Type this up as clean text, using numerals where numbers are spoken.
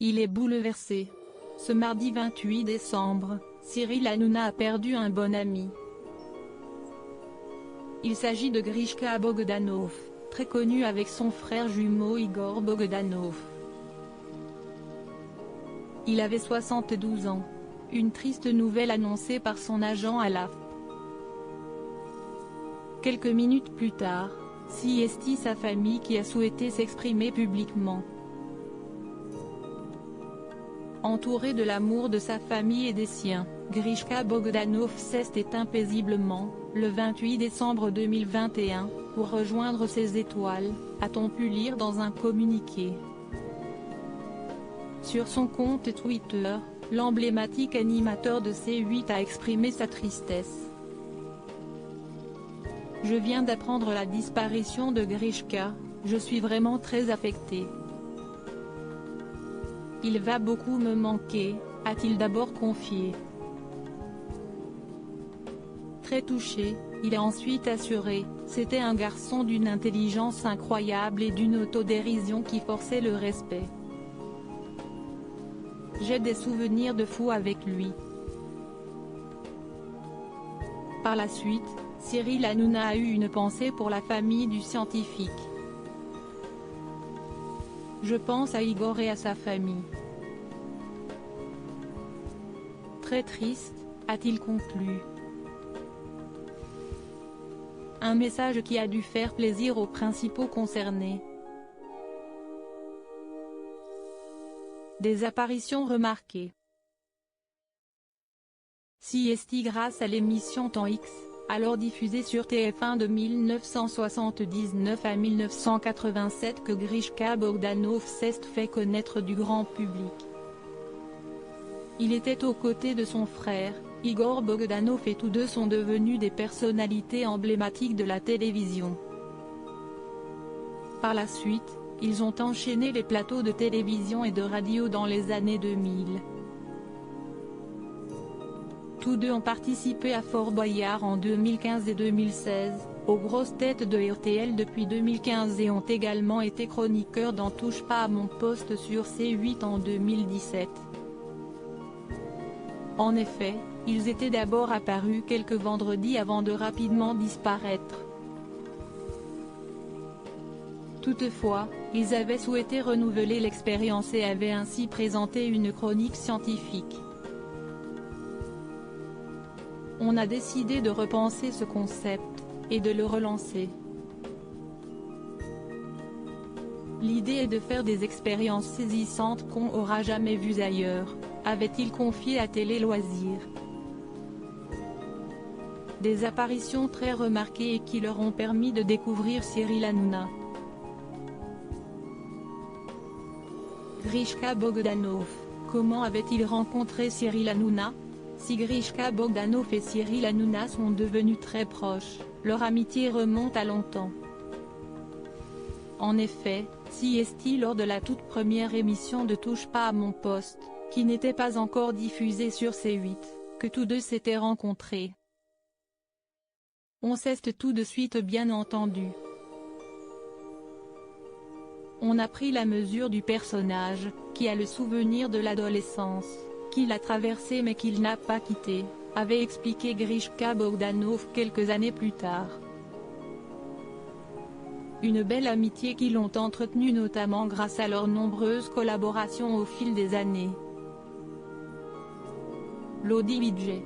Il est bouleversé. Ce mardi 28 décembre, Cyril Hanouna a perdu un bon ami. Il s'agit de Grishka Bogdanov, très connu avec son frère jumeau Igor Bogdanov. Il avait 72 ans. Une triste nouvelle annoncée par son agent à l'AFP. Quelques minutes plus tard, c'est sa famille qui a souhaité s'exprimer publiquement. Entouré de l'amour de sa famille et des siens, Grishka Bogdanov s'est éteint paisiblement, le 28 décembre 2021, pour rejoindre ses étoiles, a-t-on pu lire dans un communiqué. Sur son compte Twitter, l'emblématique animateur de C8 a exprimé sa tristesse. « Je viens d'apprendre la disparition de Grishka, je suis vraiment très affecté. Il va beaucoup me manquer », a-t-il d'abord confié. Très touché, il a ensuite assuré « C'était un garçon d'une intelligence incroyable et d'une autodérision qui forçait le respect. J'ai des souvenirs de fou avec lui ». Par la suite, Cyril Hanouna a eu une pensée pour la famille du scientifique. « Je pense à Igor et à sa famille. Très triste », a-t-il conclu. Un message qui a dû faire plaisir aux principaux concernés. Des apparitions remarquées. C'est grâce à l'émission Temps X, alors diffusée sur TF1 de 1979 à 1987 que Grishka Bogdanov s'est fait connaître du grand public. Il était aux côtés de son frère, Igor Bogdanov et tous deux sont devenus des personnalités emblématiques de la télévision. Par la suite, ils ont enchaîné les plateaux de télévision et de radio dans les années 2000. Tous deux ont participé à Fort Boyard en 2015 et 2016, aux grosses têtes de RTL depuis 2015 et ont également été chroniqueurs dans Touche pas à mon poste sur C8 en 2017. En effet, ils étaient d'abord apparus quelques vendredis avant de rapidement disparaître. Toutefois, ils avaient souhaité renouveler l'expérience et avaient ainsi présenté une chronique scientifique. On a décidé de repenser ce concept, et de le relancer. L'idée est de faire des expériences saisissantes qu'on aura jamais vues ailleurs, avait-il confié à Télé Loisirs. Des apparitions très remarquées et qui leur ont permis de découvrir Cyril Hanouna. Grishka Bogdanov, comment avait-il rencontré Cyril Hanouna? Si Grishka Bogdanov et Cyril Hanouna sont devenus très proches, leur amitié remonte à longtemps. En effet, c'est lors de la toute première émission de Touche pas à mon poste, qui n'était pas encore diffusée sur C8, que tous deux s'étaient rencontrés. On s'est tout de suite bien entendu. On a pris la mesure du personnage, qui a le souvenir de l'adolescence, qu'il a traversé mais qu'il n'a pas quitté, avait expliqué Grishka Bogdanov quelques années plus tard. Une belle amitié qu'ils ont entretenue notamment grâce à leurs nombreuses collaborations au fil des années. Lodi Vijay.